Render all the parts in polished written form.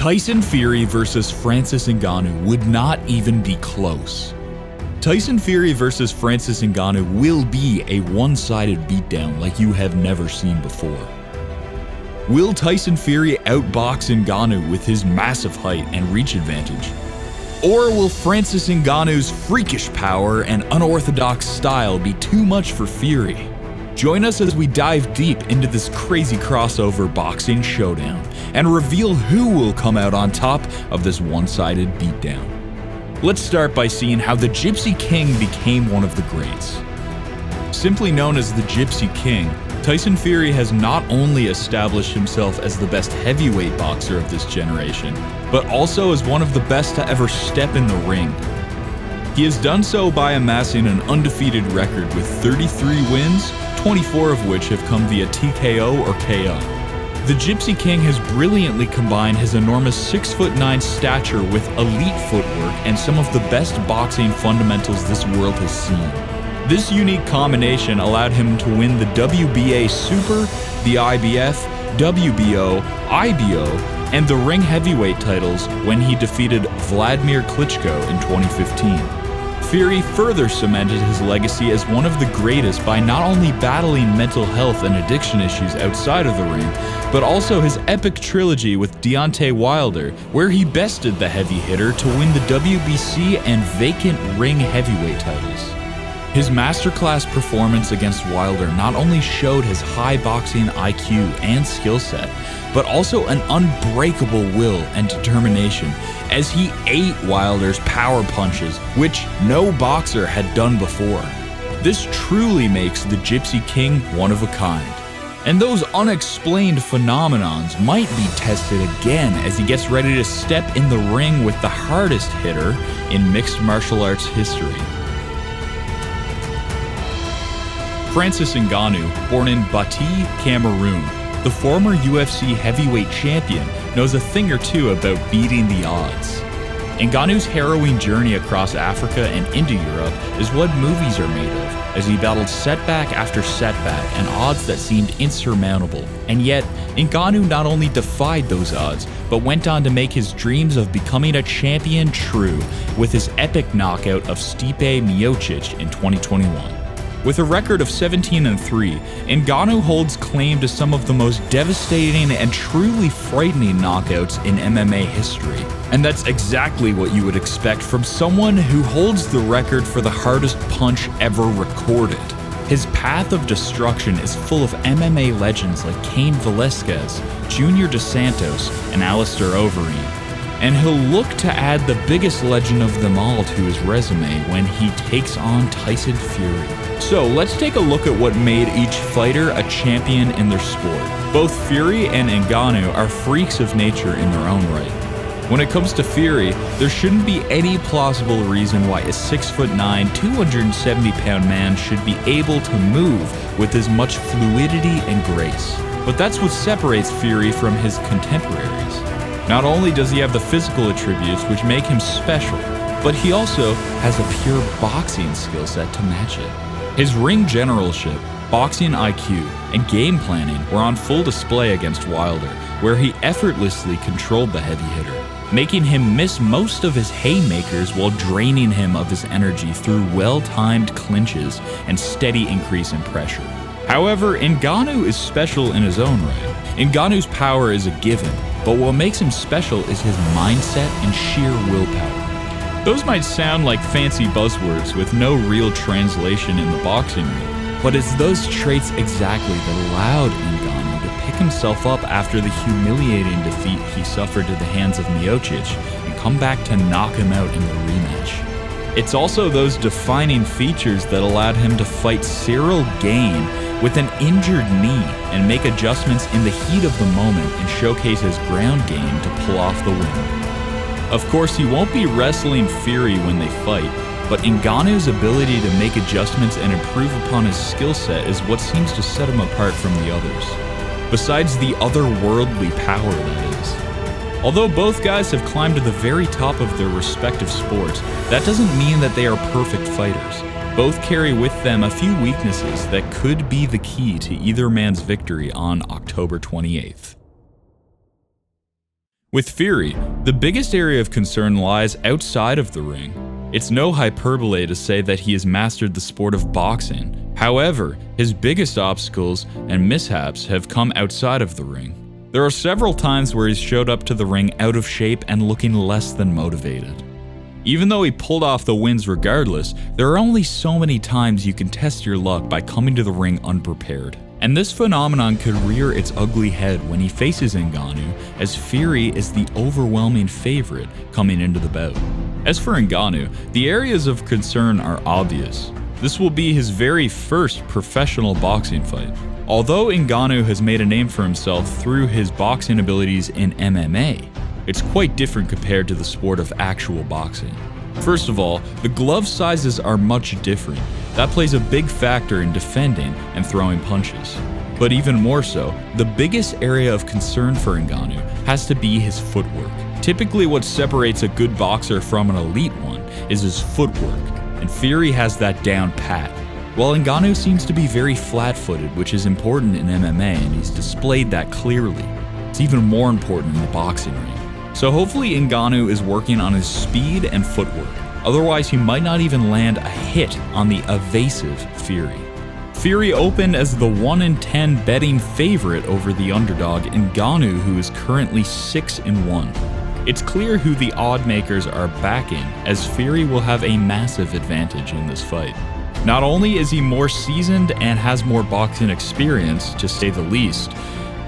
Tyson Fury versus Francis Ngannou would not even be close. Tyson Fury versus Francis Ngannou will be a one-sided beatdown like you have never seen before. Will Tyson Fury outbox Ngannou with his massive height and reach advantage? Or will Francis Ngannou's freakish power and unorthodox style be too much for Fury? Join us as we dive deep into this crazy crossover boxing showdown and reveal who will come out on top of this one-sided beatdown. Let's start by seeing how the Gypsy King became one of the greats. Simply known as the Gypsy King, Tyson Fury has not only established himself as the best heavyweight boxer of this generation, but also as one of the best to ever step in the ring. He has done so by amassing an undefeated record with 33 wins, 24 of which have come via TKO or KO. The Gypsy King has brilliantly combined his enormous 6'9" stature with elite footwork and some of the best boxing fundamentals this world has seen. This unique combination allowed him to win the WBA Super, the IBF, WBO, IBO, and the ring heavyweight titles when he defeated Vladimir Klitschko in 2015. Fury further cemented his legacy as one of the greatest by not only battling mental health and addiction issues outside of the ring, but also his epic trilogy with Deontay Wilder, where he bested the heavy hitter to win the WBC and vacant ring heavyweight titles. His masterclass performance against Wilder not only showed his high boxing IQ and skill set, but also an unbreakable will and determination as he ate Wilder's power punches, which no boxer had done before. This truly makes the Gypsy King one of a kind. And those unexplained phenomenons might be tested again as he gets ready to step in the ring with the hardest hitter in mixed martial arts history. Francis Ngannou, born in Bati, Cameroon, the former UFC heavyweight champion, knows a thing or two about beating the odds. Ngannou's harrowing journey across Africa and into Europe is what movies are made of, as he battled setback after setback and odds that seemed insurmountable. And yet, Ngannou not only defied those odds, but went on to make his dreams of becoming a champion true with his epic knockout of Stipe Miocic in 2021. With a record of 17-3, Ngannou holds claim to some of the most devastating and truly frightening knockouts in MMA history. And that's exactly what you would expect from someone who holds the record for the hardest punch ever recorded. His path of destruction is full of MMA legends like Cain Velasquez, Junior Dos Santos, and Alistair Overeem. And he'll look to add the biggest legend of them all to his resume when he takes on Tyson Fury. So let's take a look at what made each fighter a champion in their sport. Both Fury and Ngannou are freaks of nature in their own right. When it comes to Fury, there shouldn't be any plausible reason why a 6'9", 270-pound man should be able to move with as much fluidity and grace. But that's what separates Fury from his contemporaries. Not only does he have the physical attributes which make him special, but he also has a pure boxing skill set to match it. His ring generalship, boxing IQ, and game planning were on full display against Wilder, where he effortlessly controlled the heavy hitter, making him miss most of his haymakers while draining him of his energy through well-timed clinches and steady increase in pressure. However, Ngannou is special in his own right. Ngannou's power is a given, but what makes him special is his mindset and sheer willpower. Those might sound like fancy buzzwords with no real translation in the boxing ring, but it's those traits exactly that allowed Ngannou to pick himself up after the humiliating defeat he suffered at the hands of Miocic and come back to knock him out in the rematch. It's also those defining features that allowed him to fight Cyril Gane with an injured knee and make adjustments in the heat of the moment and showcase his ground game to pull off the win. Of course, he won't be wrestling Fury when they fight, but Ngannou's ability to make adjustments and improve upon his skill set is what seems to set him apart from the others. Besides the otherworldly power, that is. Although both guys have climbed to the very top of their respective sports, that doesn't mean that they are perfect fighters. Both carry with them a few weaknesses that could be the key to either man's victory on October 28th. With Fury, the biggest area of concern lies outside of the ring. It's no hyperbole to say that he has mastered the sport of boxing. However, his biggest obstacles and mishaps have come outside of the ring. There are several times where he's showed up to the ring out of shape and looking less than motivated. Even though he pulled off the wins regardless, there are only so many times you can test your luck by coming to the ring unprepared. And this phenomenon could rear its ugly head when he faces Ngannou, as Fury is the overwhelming favorite coming into the bout. As for Ngannou, the areas of concern are obvious. This will be his very first professional boxing fight. Although Ngannou has made a name for himself through his boxing abilities in MMA, it's quite different compared to the sport of actual boxing. First of all, the glove sizes are much different. That plays a big factor in defending and throwing punches. But even more so, the biggest area of concern for Ngannou has to be his footwork. Typically what separates a good boxer from an elite one is his footwork, and Fury has that down pat. While Ngannou seems to be very flat-footed, which is important in MMA, and he's displayed that clearly, it's even more important in the boxing ring. So hopefully Ngannou is working on his speed and footwork, otherwise he might not even land a hit on the evasive Fury. Fury opened as the 1-in-10 betting favorite over the underdog Ngannou, who is currently 6-1. It's clear who the odd makers are backing, as Fury will have a massive advantage in this fight. Not only is he more seasoned and has more boxing experience, to say the least,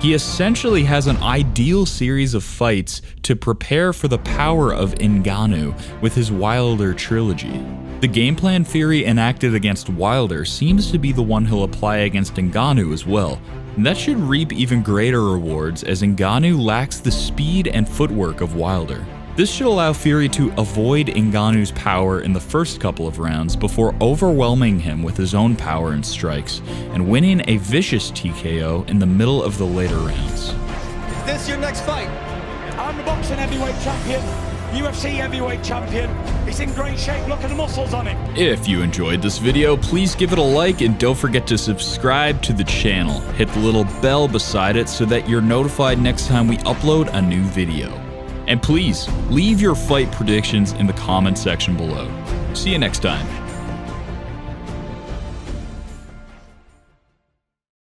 he essentially has an ideal series of fights to prepare for the power of Ngannou with his Wilder trilogy. The game plan Fury enacted against Wilder seems to be the one he'll apply against Ngannou as well, and that should reap even greater rewards as Ngannou lacks the speed and footwork of Wilder. This should allow Fury to avoid Ngannou's power in the first couple of rounds before overwhelming him with his own power and strikes, and winning a vicious TKO in the middle of the later rounds. Is this your next fight? I'm the boxing heavyweight champion, UFC heavyweight champion. He's in great shape, look at the muscles on him. If you enjoyed this video, please give it a like and don't forget to subscribe to the channel. Hit the little bell beside it so that you're notified next time we upload a new video. And please, leave your fight predictions in the comment section below. See you next time.